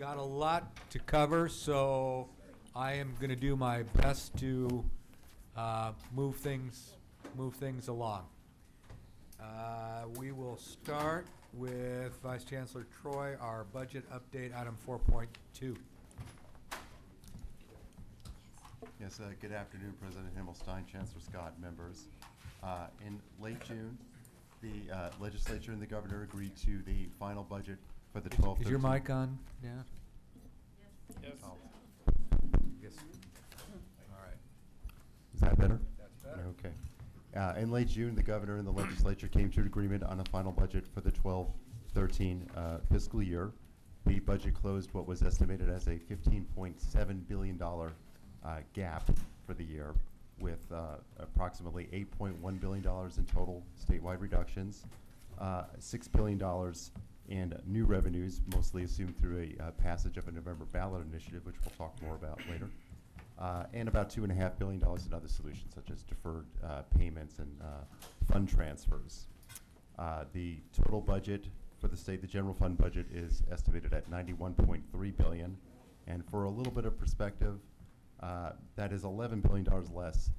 got a lot to cover, so I am going to do my best to move things along. We will start with Vice Chancellor Troy, our budget update, item 4.2. Yes, good afternoon, President Himmelstein, Chancellor Scott, members. In late June, the legislature and the governor agreed to the final budget for the 12-13. Is your mic on? Yeah. Yes. Oh. Yes. All right. Is that better? That's better. Okay. In late June, the governor and the legislature came to an agreement on a final budget for the 12-13 fiscal year. The budget closed what was estimated as a $15.7 billion gap for the year, with approximately $8.1 billion in total statewide reductions, $6 billion in new revenues, mostly assumed through a passage of a November ballot initiative, which we'll talk more about later, and about $2.5 billion in other solutions, such as deferred payments and fund transfers. The total budget for the state, the general fund budget, is estimated at $91.3 billion, and for a little bit of perspective, that is $11 billion less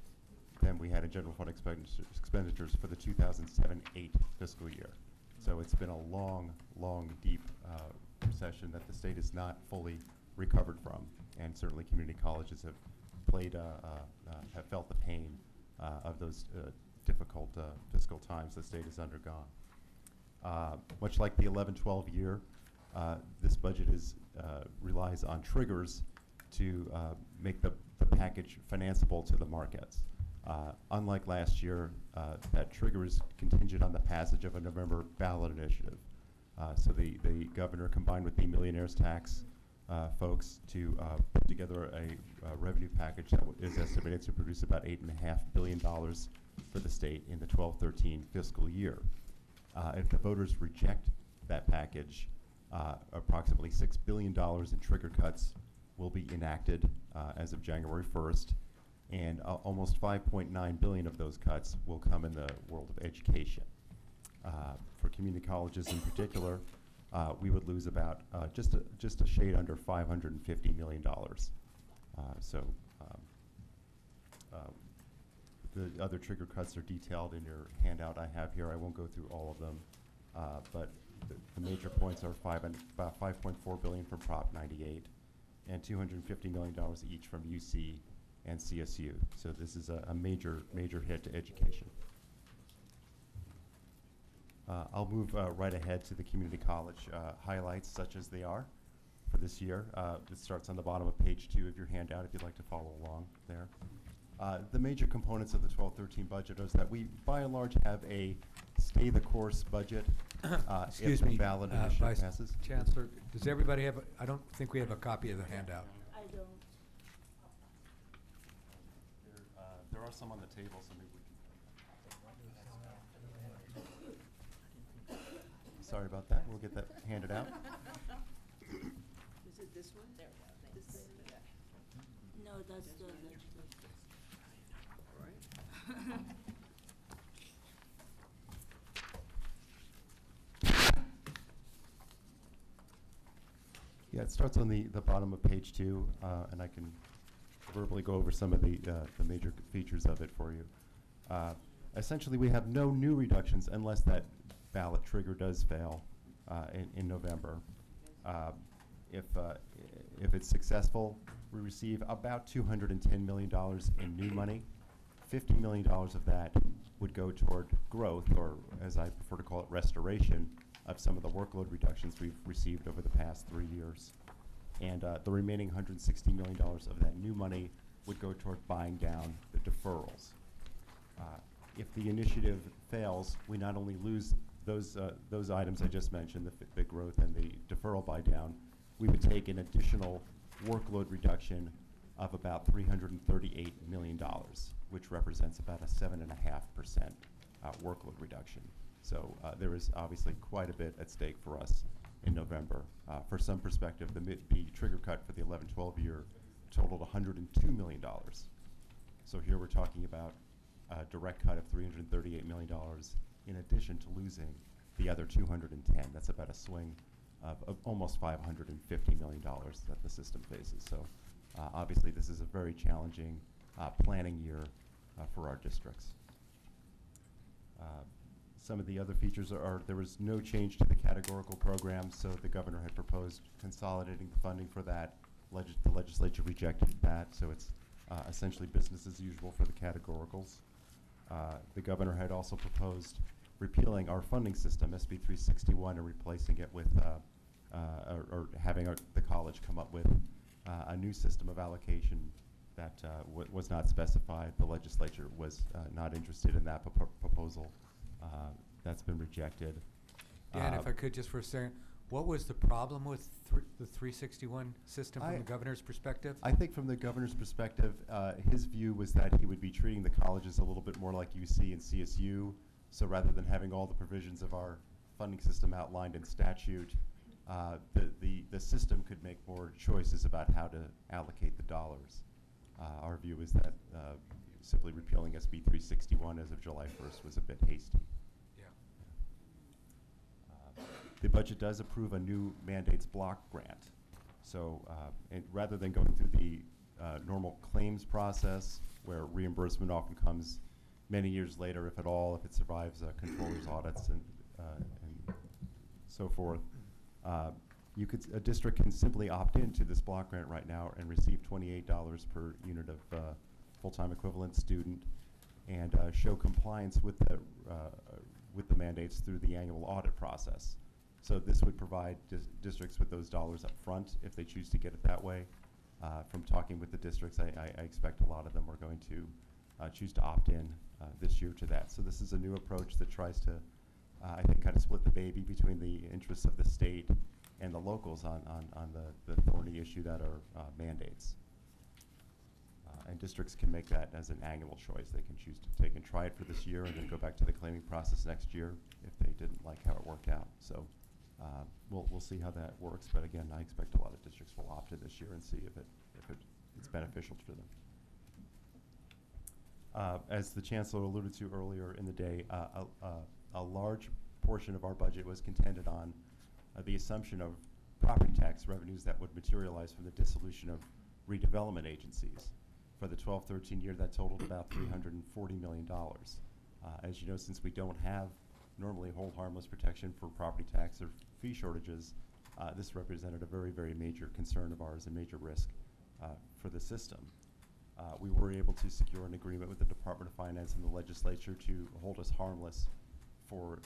than we had in general fund expenditures for the 2007-8 fiscal year. So it's been a long, deep recession that the state has not fully recovered from, and certainly community colleges have have felt the pain of those difficult fiscal times the state has undergone. Much like the 11-12 year, this budget relies on triggers to make the package financeable to the markets. Unlike last year, that trigger is contingent on the passage of a November ballot initiative. So the governor combined with the millionaires tax folks to put together a revenue package that is estimated to produce about $8.5 billion for the state in the 12-13 fiscal year. If the voters reject that package, approximately $6 billion in trigger cuts will be enacted as of January 1st, and almost $5.9 billion of those cuts will come in the world of education. For community colleges in particular, we would lose about just a shade under $550 million. The other trigger cuts are detailed in your handout I have here. I won't go through all of them, but the major points are about $5.4 billion from Prop 98 and $250 million each from UC and CSU. So this is a major hit to education. I'll move right ahead to the community college highlights, such as they are for this year. It starts on the bottom of page 2 of your handout if you'd like to follow along there. The major components of the 12-13 budget is that we, by and large, have a stay-the-course budget Excuse if the me, ballot initiative Vice passes. Chancellor, does everybody have, I don't think we have a copy of the handout. I don't. There are some on the table, so maybe we can. Sorry about that. We'll get that handed out. Is it this one? There we go. No, that's the. All right. Yeah, it starts on the bottom of page 2, and I can verbally go over some of the major features of it for you. Essentially, we have no new reductions unless that ballot trigger does fail in November. If it's successful, we receive about $210 million in new money. $50 million of that would go toward growth, or as I prefer to call it, restoration of some of the workload reductions we've received over the past 3 years. And the remaining $160 million of that new money would go toward buying down the deferrals. If the initiative fails, we not only lose those items I just mentioned, the growth and the deferral buy down, we would take an additional workload reduction of about $338 million, which represents about a 7.5% workload reduction. So there is obviously quite a bit at stake for us in November. For some perspective, the trigger cut for the 11-12 year totaled $102 million. So here we're talking about a direct cut of $338 million in addition to losing the other 210. That's about a swing of almost $550 million that the system faces. So obviously this is a very challenging planning year for our districts. Some of the other features are there was no change to the categorical program, so the governor had proposed consolidating the funding for that. The legislature rejected that, so it's essentially business as usual for the categoricals. The governor had also proposed repealing our funding system, SB 361, and replacing it with, or having the college come up with a new system of allocation that was not specified. The legislature was not interested in that proposal. That's been rejected. Dan, if I could just for a second, what was the problem with the 361 system from the governor's perspective? I think from the governor's perspective, his view was that he would be treating the colleges a little bit more like UC and CSU. So rather than having all the provisions of our funding system outlined in statute, the system could make more choices about how to allocate the dollars. Our view is that simply repealing SB 361 as of July 1st was a bit hasty. The budget does approve a new mandates block grant. So and rather than going through the normal claims process where reimbursement often comes many years later, if at all, if it survives controller's audits and so forth, a district can simply opt into this block grant right now and receive $28 per unit of full-time equivalent student and show compliance with the mandates through the annual audit process. So this would provide districts with those dollars up front if they choose to get it that way. From talking with the districts, I expect a lot of them are going to choose to opt in this year to that. So this is a new approach that tries to, I think, kind of split the baby between the interests of the state and the locals on the thorny issue that are mandates. And districts can make that as an annual choice. They can choose to take and try it for this year and then go back to the claiming process next year if they didn't like how it worked out. So we'll see how that works. But again, I expect a lot of districts will opt in this year and see if it's beneficial to them. As the chancellor alluded to earlier in the day, a large portion of our budget was contended on the assumption of property tax revenues that would materialize from the dissolution of redevelopment agencies. For the 12-13 year, that totaled about $340 million. As you know, since we don't have normally hold harmless protection for property tax or fee shortages, this represented a very, very major concern of ours and major risk for the system. We were able to secure an agreement with the Department of Finance and the legislature to hold us harmless for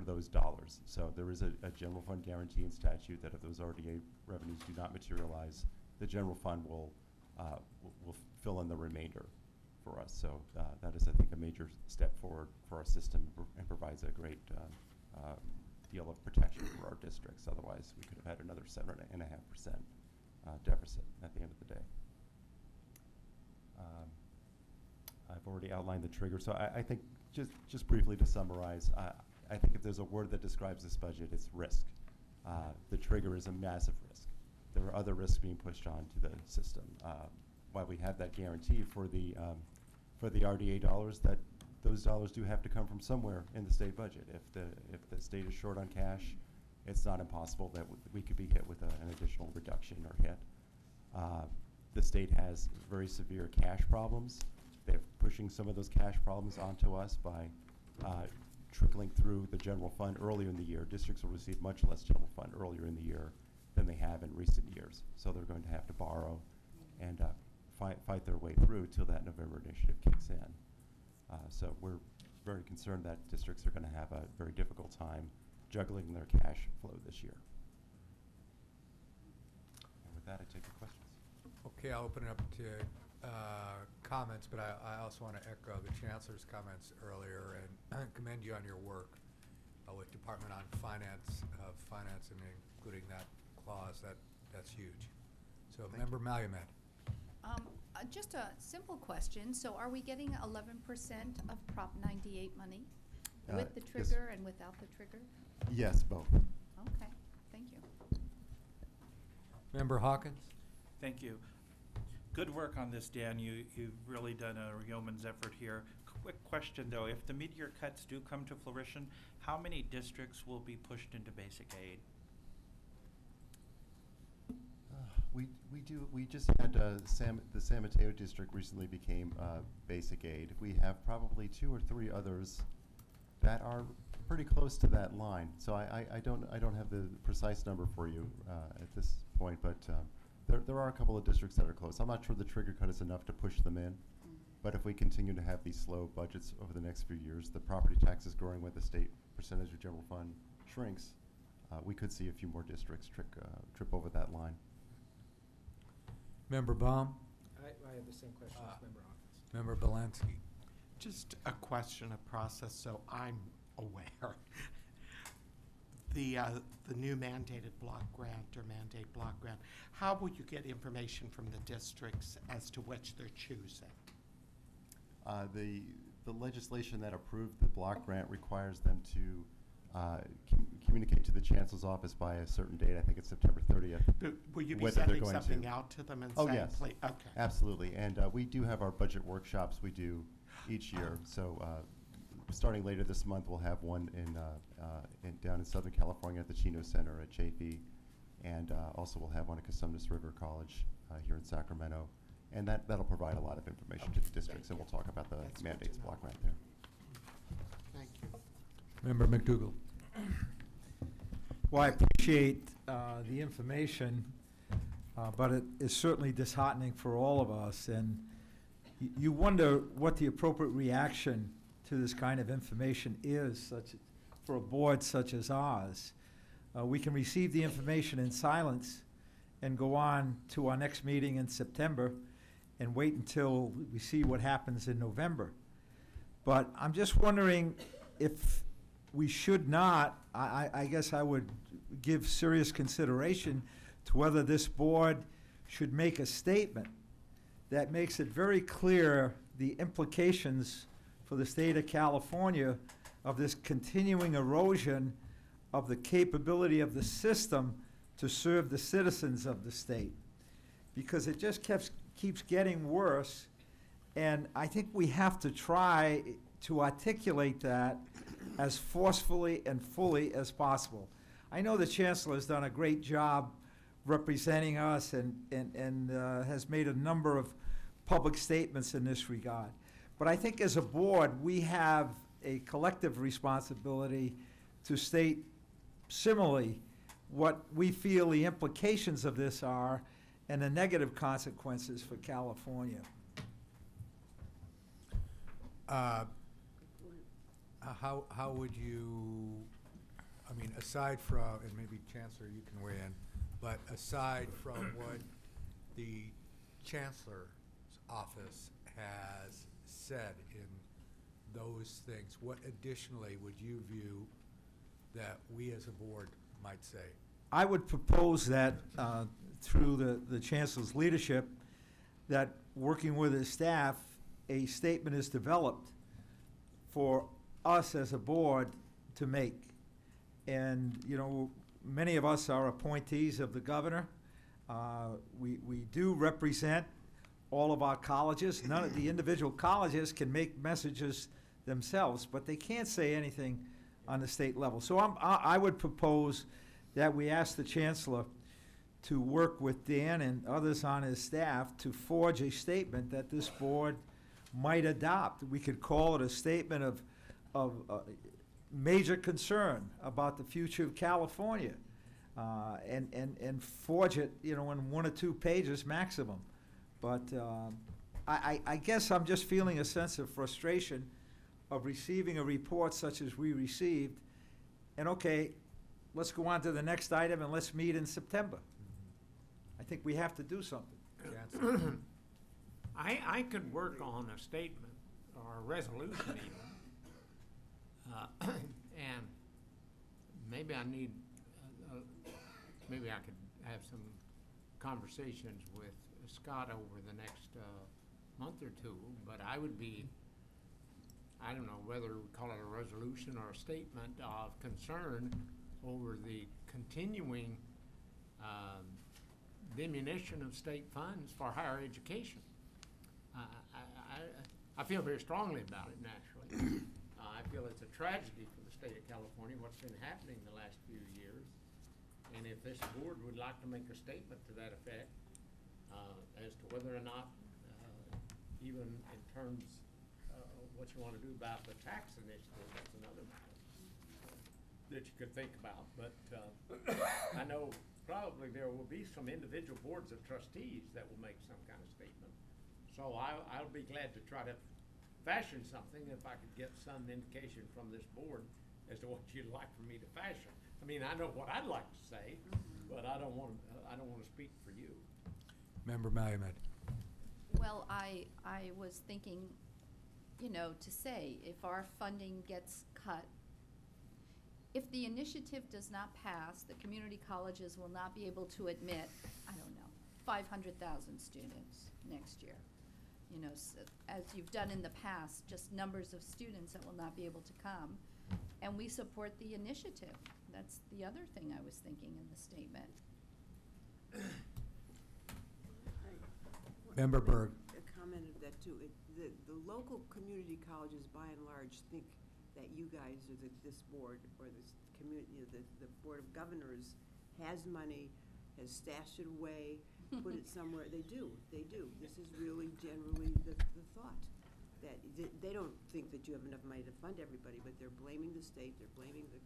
those dollars. So there is a general fund guarantee in statute that if those RDA revenues do not materialize, the general fund will fill in the remainder for us. So that is, I think, a major step forward for our system and provides a great deal of protection for our districts. Otherwise, we could have had another 7.5% deficit at the end of the day. I've already outlined the trigger. So I think just briefly to summarize, I think if there's a word that describes this budget, it's risk. The trigger is a massive risk. There are other risks being pushed onto the system. While we have that guarantee for the RDA dollars, that those dollars do have to come from somewhere in the state budget. If the state is short on cash, it's not impossible that we could be hit with an additional reduction or hit. The state has very severe cash problems. They're pushing some of those cash problems onto us by trickling through the general fund earlier in the year. Districts will receive much less general fund earlier in the year than they have in recent years. So they're going to have to borrow and fight their way through till that November initiative kicks in. So we're very concerned that districts are going to have a very difficult time juggling their cash flow this year. And with that, I take your questions. Okay, I'll open it up to comments, but I also want to echo the Chancellor's comments earlier and commend you on your work with Department on Finance, and including that clause. That's huge. So, Member Malumed. Just a simple question. So are we getting 11% of Prop 98 money with the trigger and without the trigger? Yes, both. Okay, thank you. Member Hawkins. Thank you. Good work on this, Dan. You've really done a yeoman's effort here. Quick question, though. If the mid-year cuts do come to fruition, how many districts will be pushed into basic aid? We just had the San Mateo district recently became basic aid. We have probably 2 or 3 others that are pretty close to that line. So I don't have the precise number for you at this point, but there are a couple of districts that are close. I'm not sure the trigger cut is enough to push them in, but if we continue to have these slow budgets over the next few years, the property tax is growing with the state percentage of general fund shrinks, we could see a few more districts trip over that line. Member Baum? I have the same question as Member Hawkins. Member Belansky? Just a question of process, so I'm aware. The new mandated block grant or mandate block grant, how will you get information from the districts as to which they're choosing? The legislation that approved the block grant requires them to communicate to the chancellor's office by a certain date. I think it's September 30th. But will you be whether they're sending going something to. out to them and Oh, saying, yes. please? Okay. Absolutely. And we do have our budget workshops we do each year. So starting later this month, we'll have one down in Southern California at the Chino Center at Chafee. And also we'll have one at Cosumnes River College here in Sacramento. And that'll provide a lot of information to the districts. And we'll talk about the That's good mandates to know. block grant there. Thank you. Member McDougal? Well, I appreciate the information, but it is certainly disheartening for all of us. And you wonder what the appropriate reaction to this kind of information is for a board such as ours. We can receive the information in silence and go on to our next meeting in September and wait until we see what happens in November. But I'm just wondering if we should not, I guess I would give serious consideration to whether this board should make a statement that makes it very clear the implications for the state of California of this continuing erosion of the capability of the system to serve the citizens of the state. Because it just keeps getting worse, and I think we have to try to articulate that as forcefully and fully as possible. I know the Chancellor has done a great job representing us and has made a number of public statements in this regard. But I think as a board, we have a collective responsibility to state similarly what we feel the implications of this are and the negative consequences for California. How would you, I mean, aside from, and maybe Chancellor, you can weigh in, but aside from what the Chancellor's office has said in those things, what additionally would you view that we as a board might say? I would propose that through the Chancellor's leadership, that working with his staff, a statement is developed for us as a board to make. And, you know, many of us are appointees of the governor. We do represent all of our colleges. None of the individual colleges can make messages themselves, but they can't say anything on the state level. So I would propose that we ask the Chancellor to work with Dan and others on his staff to forge a statement that this board might adopt. We could call it a statement of major concern about the future of California, and forge it, you know, in 1 or 2 pages maximum. But I guess I'm just feeling a sense of frustration of receiving a report such as we received, and okay, let's go on to the next item and let's meet in September. I think we have to do something. Chancellor? I could work on a statement or a resolution even. And maybe I need, maybe I could have some conversations with Scott over the next month or 2, but I would be, I don't know whether we call it a resolution or a statement of concern over the continuing diminution of state funds for higher education. I feel very strongly about it, naturally. I feel it's a tragedy for the state of California, what's been happening the last few years. And if this board would like to make a statement to that effect, As to whether or not, even in terms of what you want to do about the tax initiative, that's another matter that you could think about. But I know probably there will be some individual boards of trustees that will make some kind of statement. So I'll be glad to try to fashion something if I could get some indication from this board as to what you'd like for me to fashion. I mean, I know what I'd like to say, but I don't want to speak for you. Member Malamud. Well, I was thinking, you know, to say, if our funding gets cut, if the initiative does not pass, the community colleges will not be able to admit, I don't know, 500,000 students next year. You know, as you've done in the past, just numbers of students that will not be able to come. And we support the initiative. That's the other thing I was thinking in the statement. Member Berg. Commented that too. The local community colleges, by and large, think that you guys, or this board, or this community, the Board of Governors, has money, has stashed it away, put it somewhere. They do. This is really generally the thought. That they don't think that you have enough money to fund everybody, but they're blaming the state, they're blaming the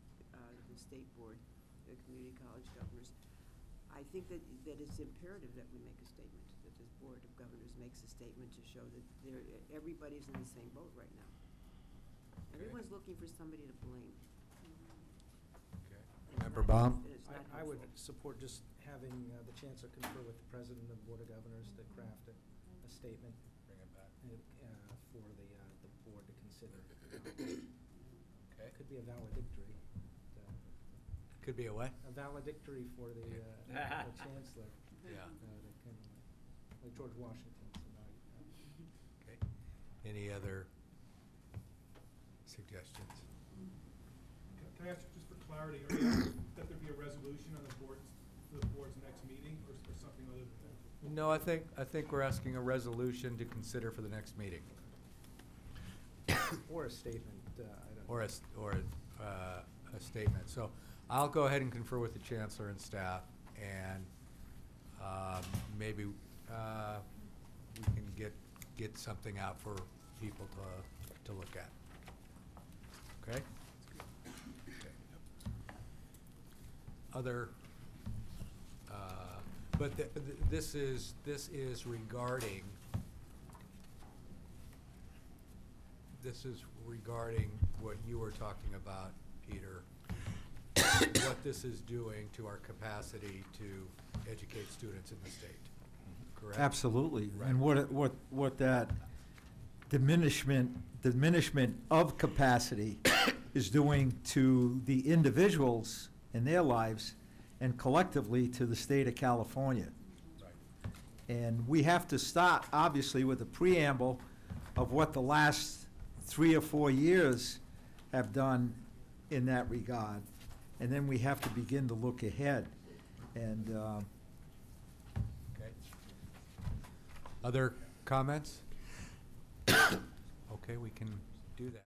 state board, the community college governors. I think that it's imperative that we make a statement, that this Board of Governors makes a statement to show that everybody's in the same boat right now. Everyone's looking for somebody to blame. Okay. And it's Member not- Baum? and it's not I would helpful. support just having the chancellor confer with the president of the Board of Governors to craft a statement Bring it back. for the board to consider. Okay. Could be a valedictory. Could be a what? A valedictory for the chancellor. Yeah. To kind of like George Washington. Okay. Any other suggestions? Can I ask just for clarity, are you asking that there be a resolution on for the board's next meeting, or something other than that? No, I think we're asking a resolution to consider for the next meeting. Or a statement, I don't know. Or a statement. So I'll go ahead and confer with the chancellor and staff, and maybe we can get something out for people to look at. Okay? Okay. Other, but this is regarding. This is regarding what you were talking about, Peter, what this is doing to our capacity to educate students in the state, correct? Absolutely. Right. And what that diminishment of capacity is doing to the individuals in their lives and collectively to the state of California. Right. And we have to start, obviously, with a preamble of what the last 3 or 4 years have done in that regard. And then we have to begin to look ahead. And Okay. Other comments? Okay, we can do that.